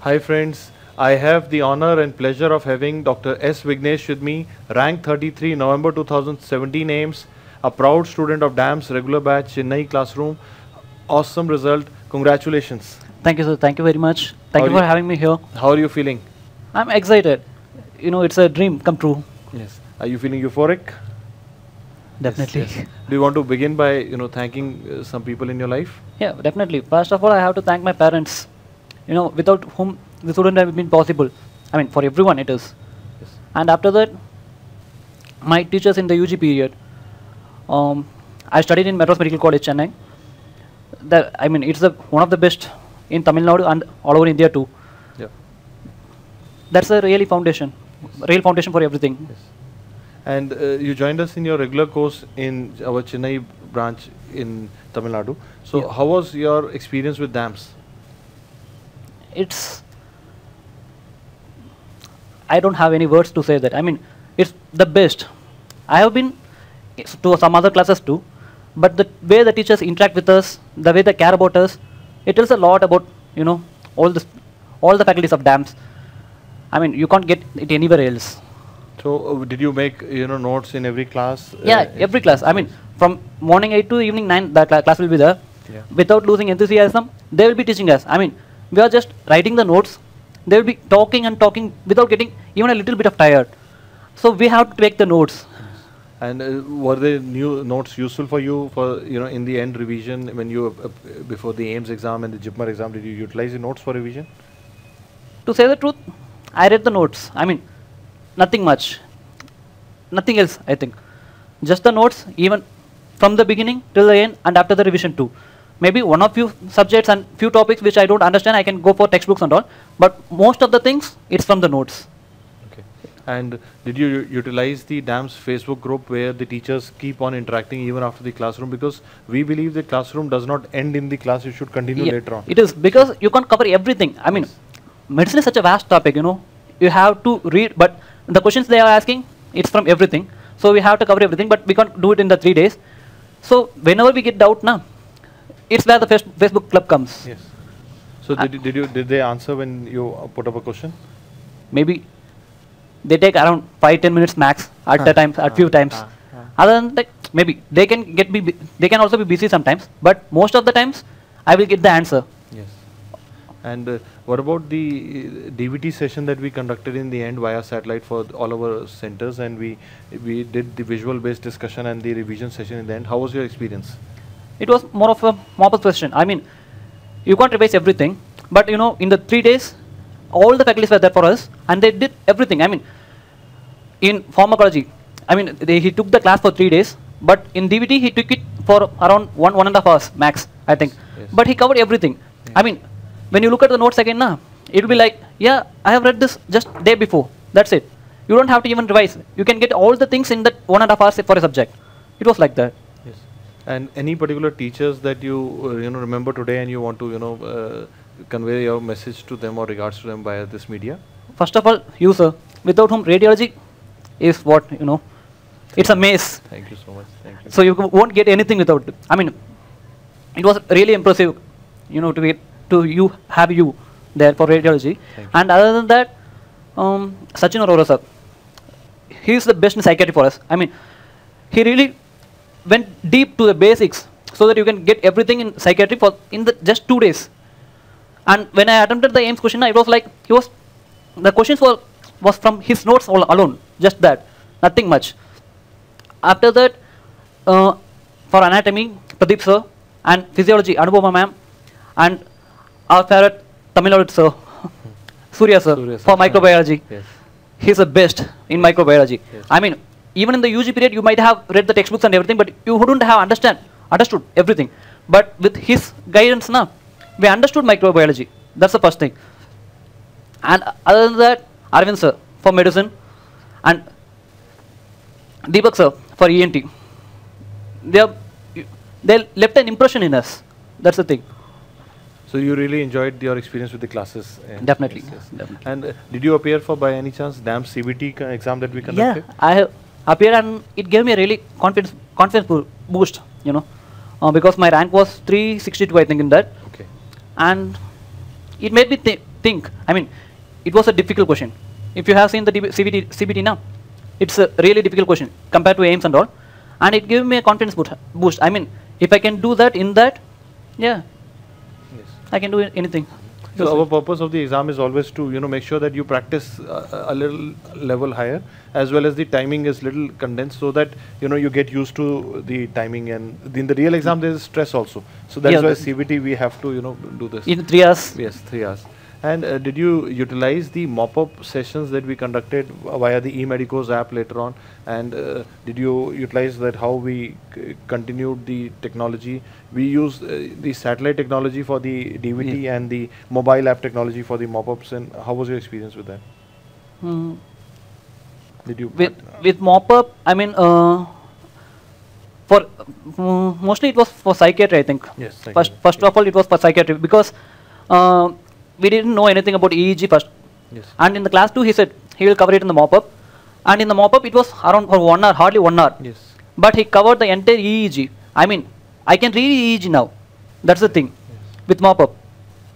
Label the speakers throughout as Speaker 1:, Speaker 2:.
Speaker 1: Hi friends, I have the honor and pleasure of having Dr. S. Vignesh with me, rank 33, November 2017 AIMS, a proud student of DAMS regular batch Chennai classroom. Awesome result. Congratulations.
Speaker 2: Thank you, sir. Thank you very much. Thank
Speaker 1: How
Speaker 2: you
Speaker 1: are
Speaker 2: for
Speaker 1: you-
Speaker 2: having me here.
Speaker 1: How are you feeling?
Speaker 2: I'm excited. You know, it's a dream come true.
Speaker 1: Yes. Are you feeling euphoric?
Speaker 2: Definitely.
Speaker 1: Yes, yes. Do you want to begin by thanking some people in your life?
Speaker 2: Yeah, definitely. First of all, I have to thank my parents. You know, without whom this wouldn't have been possible. I mean, for everyone it is.
Speaker 1: Yes.
Speaker 2: And after that, my teachers in the UG period. I studied in Madras Medical College, Chennai. I mean, it's one of the best in Tamil Nadu and all over India too.
Speaker 1: Yeah.
Speaker 2: That's a really foundation, real foundation for everything.
Speaker 1: Yes. And you joined us in your regular course in our Chennai branch in Tamil Nadu. So
Speaker 2: Yeah.
Speaker 1: how was your experience with DAMS?
Speaker 2: I don't have any words to say that. I mean, it's the best. I have been to some other classes too, but the way the teachers interact with us, the way they care about us, it tells a lot about all the faculties of DAMS. I mean, you can't get it anywhere else.
Speaker 1: So did you make notes in every class?
Speaker 2: Yeah, every class. I mean, from morning 8 to evening 9, the class will be there.
Speaker 1: Yeah.
Speaker 2: Without losing enthusiasm, they will be teaching us. I mean, we are just writing the notes. They will be talking and talking without getting even a little bit of tired. So we have to take the notes.
Speaker 1: And were the new notes useful for you for in the end revision when you before the AIMS exam and the JIPMER exam? Did you utilize the notes for revision?
Speaker 2: To say the truth, I read the notes. I mean, nothing much. Nothing else, I think. Just the notes, even from the beginning till the end and after the revision too. Maybe one or few subjects and few topics which I don't understand, I can go for textbooks and all. But most of the things, it's from the notes.
Speaker 1: Okay. And did you utilize the DAMS Facebook group where the teachers keep on interacting even after the classroom? Because we believe the classroom does not end in the class, you should continue
Speaker 2: Yeah,
Speaker 1: later on.
Speaker 2: it is because you can't cover everything. I mean,
Speaker 1: Yes.
Speaker 2: medicine is such a vast topic, you know. You have to read, but the questions they are asking, it's from everything. So we have to cover everything, but we can't do it in the 3 days. So whenever we get doubt now, it's where the Facebook club comes.
Speaker 1: Yes. So did they answer when you put up a question?
Speaker 2: Maybe they take around 5-10 minutes max at the times, at few times. Other than that, maybe they can they can also be busy sometimes, but most of the times I will get the answer.
Speaker 1: Yes. And what about the DVT session that we conducted in the end via satellite for all our centers, and we did the visual based discussion and the revision session in the end? How was your experience?
Speaker 2: It was more of a mop-up question. I mean, you can't revise everything, but you know, in the 3 days, all the faculties were there for us, and they did everything. I mean, in pharmacology, I mean, he took the class for 3 days, but in DVT, he took it for around 1.5 hours max, I think.
Speaker 1: Yes.
Speaker 2: But he covered everything.
Speaker 1: Yeah.
Speaker 2: I mean, when you look at the notes again, it will be like, yeah, I have read this just day before. That's it. You don't have to even revise. You can get all the things in that 1.5 hours for a subject. It was like that.
Speaker 1: Yes. And any particular teachers that you remember today and you want to convey your message to them or regards to them via this media?
Speaker 2: First of all, you, sir, without whom radiology is what, you know, it's a maze.
Speaker 1: Thank you so much. Thank you.
Speaker 2: So you won't get anything without it. I mean, it was really impressive, you know, to have you there for radiology.
Speaker 1: Thank you.
Speaker 2: And other than that, Sachin Arora, sir, he is the best in psychiatry for us. I mean, he really went deep to the basics so that you can get everything in psychiatry in the just 2 days. And when I attempted the AIMS question, it was like the questions was from his notes alone, just that, nothing much. After that, for anatomy, Pradeep sir, and physiology, Anubhava ma'am, and our favorite Tamil Nadu sir, Surya sir,
Speaker 1: Surya sir.
Speaker 2: for microbiology.
Speaker 1: Yes.
Speaker 2: He's the best in microbiology.
Speaker 1: Yes.
Speaker 2: I mean, even in the UG period, you might have read the textbooks and everything, but you wouldn't have understood everything. But with his guidance now, we understood microbiology. That's the first thing. And other than that, Arvind sir for medicine, and Deepak sir for ENT. They left an impression in us. That's the thing.
Speaker 1: So you really enjoyed your experience with the classes?
Speaker 2: Definitely.
Speaker 1: Yes, yes.
Speaker 2: Definitely.
Speaker 1: And did you appear for, by any chance, DAMS CBT exam that we
Speaker 2: Yeah,
Speaker 1: conducted?
Speaker 2: I have appeared and it gave me a really confidence boost, you know, because my rank was 362, I think, in that.
Speaker 1: Okay.
Speaker 2: And it made me think, I mean, it was a difficult question. If you have seen the CBT now, it's a really difficult question compared to AIMS and all. And it gave me a confidence boost. I mean, if I can do that in that, yeah,
Speaker 1: Yes.
Speaker 2: I can do anything.
Speaker 1: So our purpose of the exam is always to make sure that you practice a little level higher, as well as the timing is little condensed, so that you get used to the timing. And in the real exam there is stress also. So that's why CBT we have to do this
Speaker 2: In 3 hours.
Speaker 1: Yes, 3 hours. And did you utilize the mop-up sessions that we conducted via the eMedicos app later on? And did you utilize that, how we continued the technology? We used the satellite technology for the DVT and the mobile app technology for the mop-ups. And how was your experience with that? Did you
Speaker 2: with mop-up, I mean, for mostly it was for psychiatry, I think.
Speaker 1: Yes.
Speaker 2: First of all, it was for psychiatry because we didn't know anything about EEG first.
Speaker 1: Yes.
Speaker 2: And in the class 2, he said he will cover it in the mop-up. And in the mop-up, it was around for 1 hour, hardly 1 hour.
Speaker 1: Yes.
Speaker 2: But he covered the entire EEG. I mean, I can read EEG now. That's the thing with mop-up.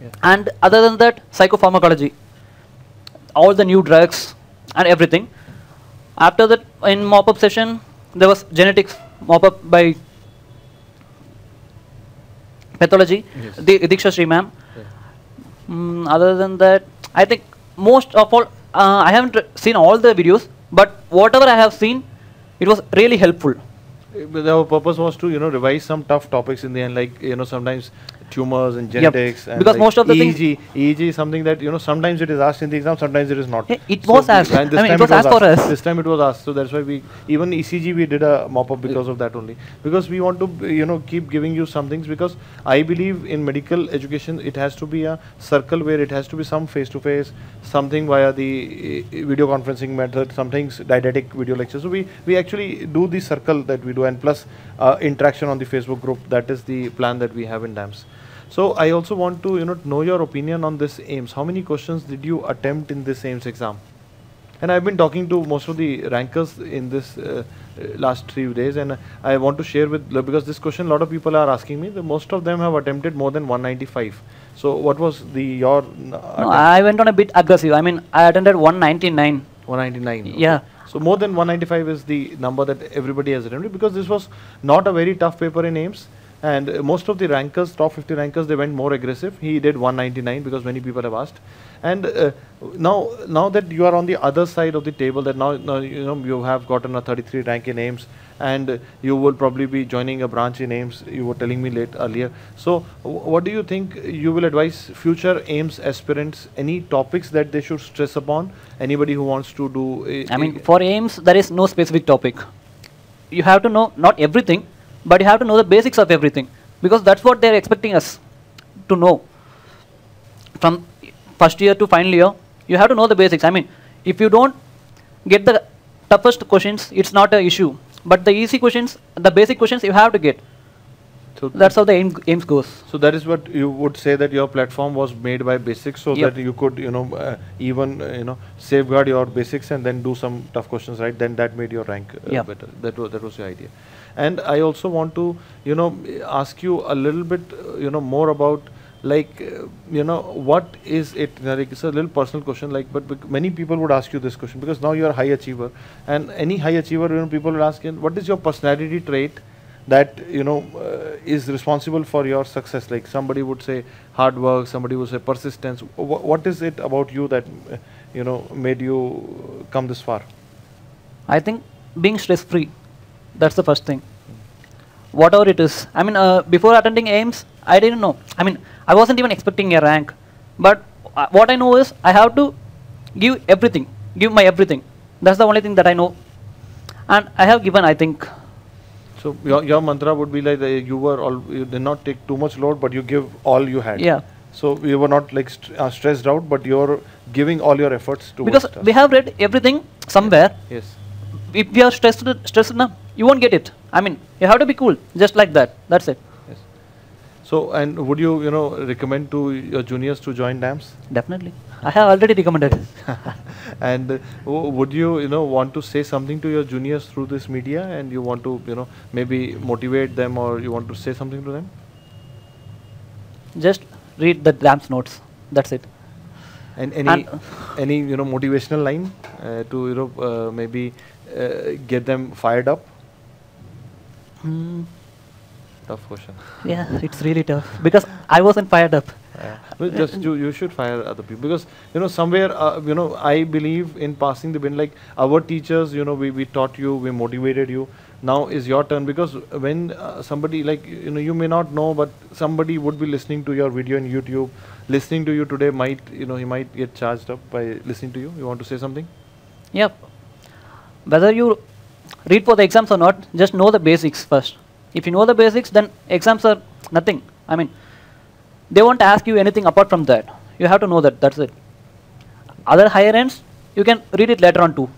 Speaker 1: Yeah.
Speaker 2: And other than that, psychopharmacology, all the new drugs and everything. After that, in mop-up session, there was genetics mop-up by pathology, Diksha Sri ma'am. Other than that, I think most of all, I haven't seen all the videos, but whatever I have seen, it was really helpful.
Speaker 1: But our purpose was to revise some tough topics in the end, like sometimes tumors and genetics. And
Speaker 2: because
Speaker 1: like
Speaker 2: most of the
Speaker 1: EEG is something that
Speaker 2: sometimes
Speaker 1: it is asked in the exam, sometimes it is not.
Speaker 2: It was asked. I mean, it was asked for us.
Speaker 1: This time it was asked, so that's why we even ECG we did a mop-up because of that only. Because we want to keep giving you some things, because I believe in medical education it has to be a circle where it has to be some face-to-face, something via the video conferencing method, some things didactic video lectures. So we actually do the circle that we do, and plus interaction on the Facebook group. That is the plan that we have in DAMS. So I also want to know your opinion on this AIMS. How many questions did you attempt in this AIMS exam? And I've been talking to most of the rankers in this last 3 days, and I want to share with, because this question a lot of people are asking me, most of them have attempted more than 195. So what was your
Speaker 2: No, I went on a bit aggressive. I mean, I attended 199.
Speaker 1: 199. Okay.
Speaker 2: Yeah.
Speaker 1: So more than 195 is the number that everybody has attempted, because this was not a very tough paper in AIMS. And most of the rankers, top 50 rankers, they went more aggressive. He did 199 because many people have asked. And now that you are on the other side of the table, that now you have gotten a 33 rank in AIMS, and you will probably be joining a branch in AIMS. You were telling me earlier. So what do you think you will advise future AIMS aspirants? Any topics that they should stress upon? Anybody who wants to do?
Speaker 2: I mean, for AIMS, there is no specific topic. You have to know not everything, but you have to know the basics of everything, because that's what they're expecting us to know. From first year to final year, you have to know the basics. I mean, if you don't get the toughest questions, it's not an issue. But the easy questions, the basic questions, you have to get. So that's how the AIMS goes.
Speaker 1: So that is what you would say, that your platform was made by basics, so that you could even safeguard your basics and then do some tough questions, right? Then that made your rank better. That was your idea. And I also want to ask you a little bit more about, like what is it, like, it's a little personal question, like, but many people would ask you this question, because now you are a high achiever, and any high achiever, people would ask, what is your personality trait that is responsible for your success? Like, somebody would say hard work, somebody would say persistence. What is it about you that made you come this far?
Speaker 2: I think being stress free, that's the first thing. Whatever it is. I mean, before attending AIMS, I didn't know. I mean, I wasn't even expecting a rank, but what I know is I have to give everything, give my everything. That's the only thing that I know, and I have given, I think.
Speaker 1: So your mantra would be like, you did not take too much load, but you give all you had.
Speaker 2: Yeah.
Speaker 1: So you were not like stressed out, but you're giving all your efforts to.
Speaker 2: Because we have read everything somewhere.
Speaker 1: Yes.
Speaker 2: If you are stressed now, you won't get it. I mean, you have to be cool, just like that. That's it.
Speaker 1: Yes. So, and would you recommend to your juniors to join DAMS?
Speaker 2: Definitely. I have already recommended.
Speaker 1: And would you want to say something to your juniors through this media, and you want to maybe motivate them, or you want to say something to them?
Speaker 2: Just read the DAMS notes. That's it.
Speaker 1: And
Speaker 2: And
Speaker 1: any motivational line to maybe get them fired up?
Speaker 2: mm,
Speaker 1: Tough question.
Speaker 2: yeah, it's really tough because I wasn't fired up.
Speaker 1: Well, just you should fire other people, because somewhere I believe in passing the bin. Like our teachers, we taught you, we motivated you. Now is your turn, because when somebody, like you may not know, but somebody would be listening to your video on YouTube, listening to you today, might he might get charged up by listening to you. You want to say something?
Speaker 2: Yep. Whether you read for the exams or not, just know the basics first. If you know the basics, then exams are nothing. I mean, they won't ask you anything apart from that. You have to know that. That's it. Other higher ends, you can read it later on too.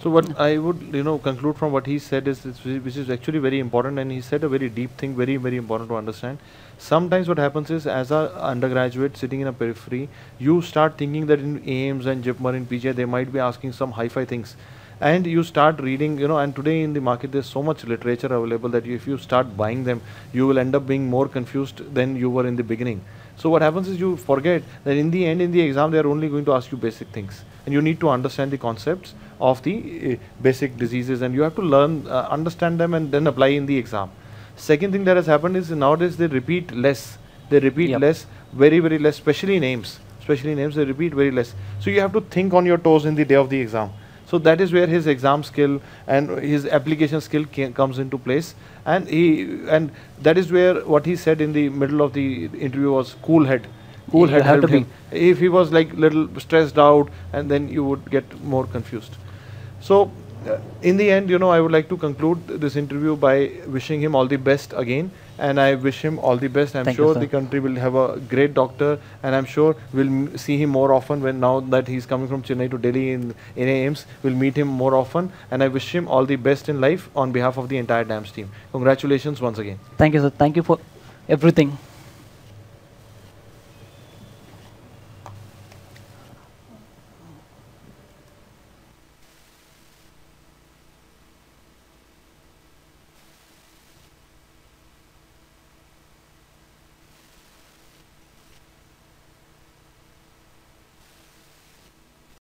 Speaker 1: So what I would conclude from what he said is, which is actually very important, and he said a very deep thing, very very important to understand. Sometimes what happens is, as a undergraduate sitting in a periphery, you start thinking that in AIMS and JIPMER and PJ they might be asking some hi-fi things, and you start reading, and today in the market there's so much literature available that if you start buying them, you will end up being more confused than you were in the beginning. So what happens is, you forget that in the end, in the exam, they are only going to ask you basic things, and you need to understand the concepts of the basic diseases, and you have to learn, understand them, and then apply in the exam. Second thing that has happened is, nowadays they repeat less. They repeat
Speaker 2: Yep.
Speaker 1: less, very very less, especially names. Especially names, they repeat very less. So you have to think on your toes in the day of the exam. So that is where his exam skill and his application skill comes into place, and that is where what he said in the middle of the interview was cool head. Cool
Speaker 2: You
Speaker 1: head
Speaker 2: have to
Speaker 1: helped him. If he was like little stressed out, and then you would get more confused. So in the end, I would like to conclude this interview by wishing him all the best again, and I wish him all the best. I'm
Speaker 2: Thank you,
Speaker 1: sure
Speaker 2: sir.
Speaker 1: the country will have a great doctor, and I'm sure we'll see him more often when now that he's coming from Chennai to Delhi in AIMS. We'll meet him more often, and I wish him all the best in life on behalf of the entire DAMS team. Congratulations once again.
Speaker 2: Thank you, sir. Thank you for everything.